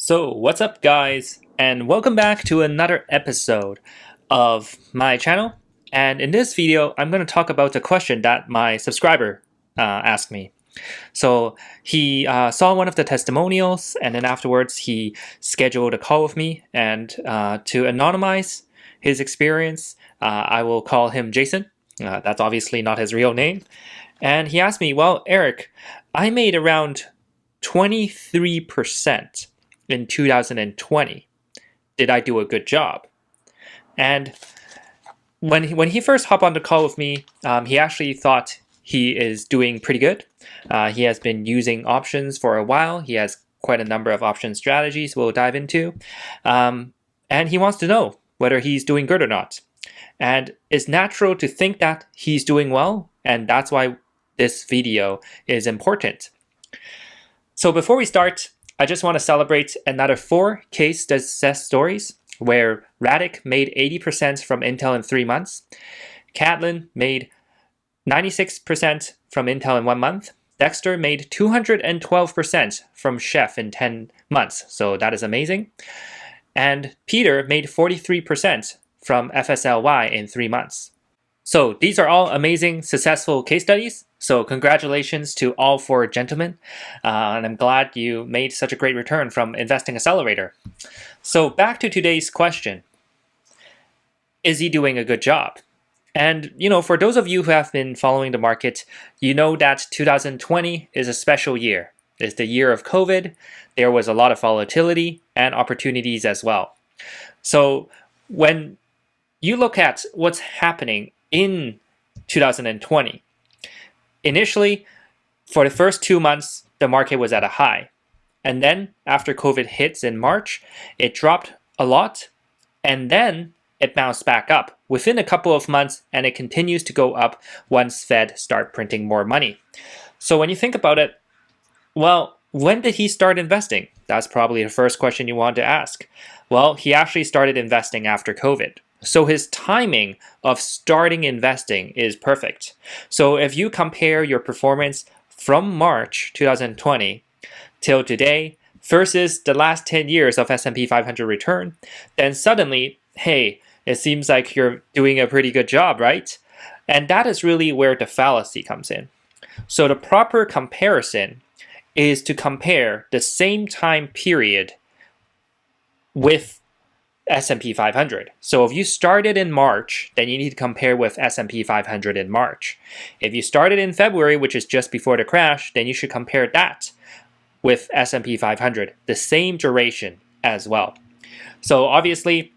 So, what's up, guys, and welcome back to another episode of my channel. And in this video, I'm going to talk about a question that my subscriber asked me. So, he saw one of the testimonials, and then afterwards, he scheduled a call with me. And to anonymize his experience, I will call him Jason. That's obviously not his real name. And he asked me, well, Eric, I made around 23% in 2020. Did I do a good job? And when he first hopped on the call with me, he actually thought he is doing pretty good. He has been using options for a while. He has quite a number of option strategies we'll dive into. And he wants to know whether he's doing good or not. And it's natural to think that he's doing well, and that's why this video is important. So before we start, I just want to celebrate another 4 case success stories where Radic made 80% from Intel in 3 months, Catlin made 96% from Intel in 1 month, Dexter made 212% from Chef in 10 months, so that is amazing, and Peter made 43% from FSLY in 3 months. So these are all amazing, successful case studies. So congratulations to all 4 gentlemen. And I'm glad you made such a great return from Investing Accelerator. So back to today's question. Is he doing a good job? And, for those of you who have been following the market, you know that 2020 is a special year. It's the year of COVID. There was a lot of volatility and opportunities as well. So when you look at what's happening in 2020, initially, for the first 2 months, the market was at a high. And then after COVID hits in March, it dropped a lot. And then it bounced back up within a couple of months, and it continues to go up once Fed start printing more money. So when you think about it, well, when did he start investing? That's probably the first question you want to ask. Well, he actually started investing after COVID. So his timing of starting investing is perfect. So if you compare your performance from March 2020 till today versus the last 10 years of S&P 500 return, then suddenly, hey, it seems like you're doing a pretty good job, right? And that is really where the fallacy comes in. So the proper comparison is to compare the same time period with S&P 500. So if you started in March, then you need to compare with S&P 500 in March. If you started in February, which is just before the crash, then you should compare that with S&P 500, the same duration as well. So obviously,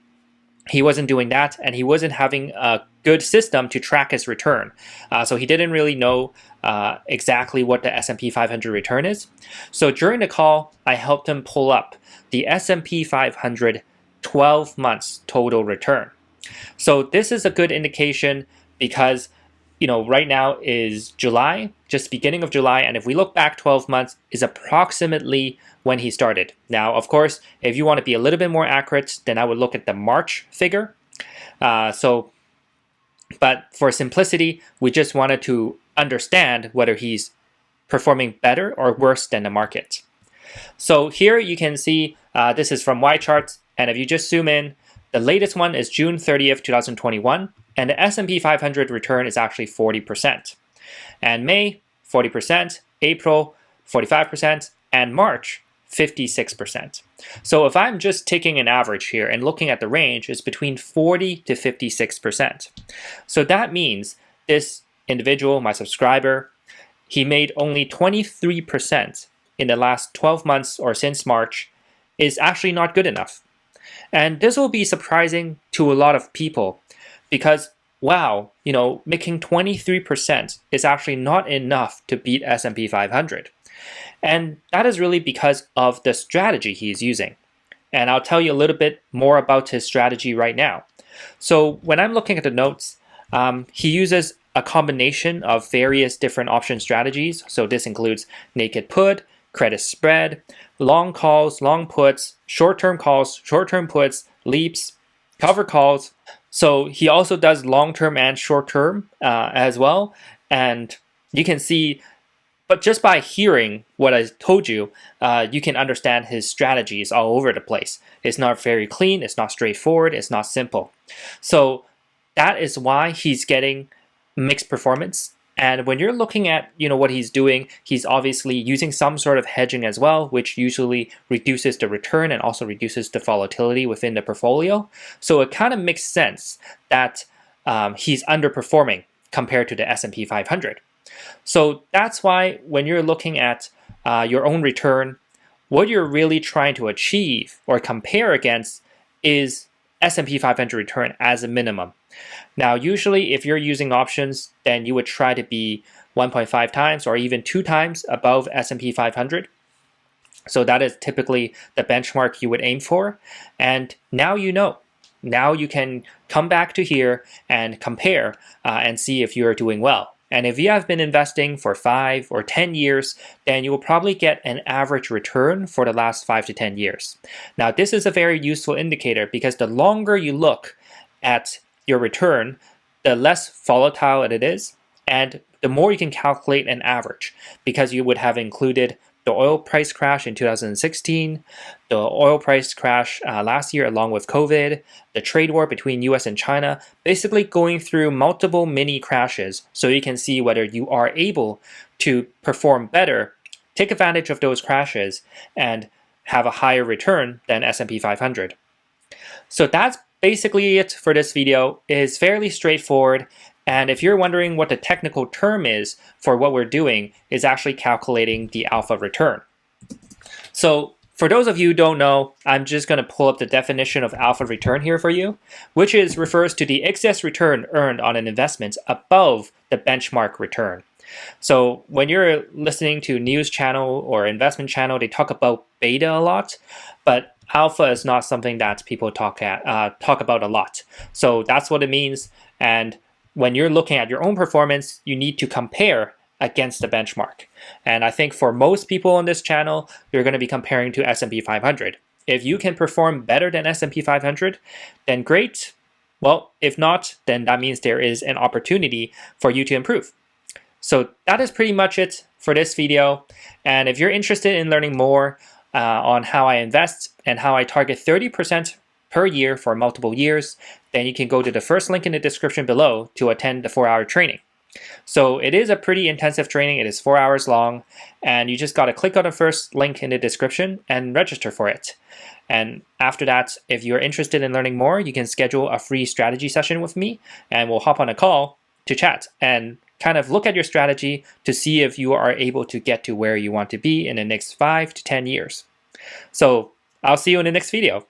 he wasn't doing that, and he wasn't having a good system to track his return. So he didn't really know exactly what the S&P 500 return is. So during the call, I helped him pull up the S&P 500 12 months total return. So this is a good indication because, right now is July, just beginning of July. And if we look back 12 months is approximately when he started. Now, of course, if you want to be a little bit more accurate, then I would look at the March figure. But for simplicity, we just wanted to understand whether he's performing better or worse than the market. So here you can see this is from Y charts. And if you just zoom in, the latest one is June 30th, 2021, and the S&P 500 return is actually 40%. And May, 40%, April, 45%, and March, 56%. So if I'm just taking an average here and looking at the range, it's between 40 to 56%. So that means this individual, my subscriber, he made only 23% in the last 12 months or since March, is actually not good enough. And this will be surprising to a lot of people because, wow, making 23% is actually not enough to beat S&P 500. And that is really because of the strategy he's using. And I'll tell you a little bit more about his strategy right now. So when I'm looking at the notes, he uses a combination of various different option strategies. So this includes naked put, credit spread, long calls, long puts, short-term calls, short-term puts, leaps, cover calls. So he also does long-term and short-term as well. And you can see But just by hearing what I told you, you can understand his strategies all over the place. It's not very clean, it's not straightforward, it's not simple. So that is why he's getting mixed performance. And when you're looking at what he's doing, he's obviously using some sort of hedging as well, which usually reduces the return and also reduces the volatility within the portfolio. So it kind of makes sense that he's underperforming compared to the S&P 500. So that's why when you're looking at your own return, what you're really trying to achieve or compare against is S&P 500 return as a minimum. Now, usually if you're using options, then you would try to be 1.5 times or even 2 times above S&P 500. So that is typically the benchmark you would aim for. And now you know. Now you can come back to here and compare and see if you're doing well. And if you have been investing for 5 or 10 years, then you will probably get an average return for the last 5 to 10 years. Now, this is a very useful indicator because the longer you look at your return, the less volatile it is, and the more you can calculate an average because you would have included the oil price crash in 2016, the oil price crash last year along with COVID, the trade war between US and China, basically going through multiple mini crashes so you can see whether you are able to perform better, take advantage of those crashes, and have a higher return than S&P 500. So that's basically it for this video. It is fairly straightforward. And if you're wondering what the technical term is for what we're doing, is actually calculating the alpha return. So for those of you who don't know, I'm just going to pull up the definition of alpha return here for you, which refers to the excess return earned on an investment above the benchmark return. So when you're listening to news channel or investment channel, they talk about beta a lot, but alpha is not something that people talk about a lot. So that's what it means. And when you're looking at your own performance, you need to compare against the benchmark. And I think for most people on this channel, you're going to be comparing to S&P 500. If you can perform better than S&P 500, then great. Well, if not, then that means there is an opportunity for you to improve. So that is pretty much it for this video. And if you're interested in learning more on how I invest and how I target 30% per year for multiple years, then you can go to the first link in the description below to attend the 4-hour training. So it is a pretty intensive training. It is 4 hours long, and you just got to click on the first link in the description and register for it. And after that, if you're interested in learning more, you can schedule a free strategy session with me, and we'll hop on a call to chat and kind of look at your strategy to see if you are able to get to where you want to be in the next 5 to 10 years. So I'll see you in the next video.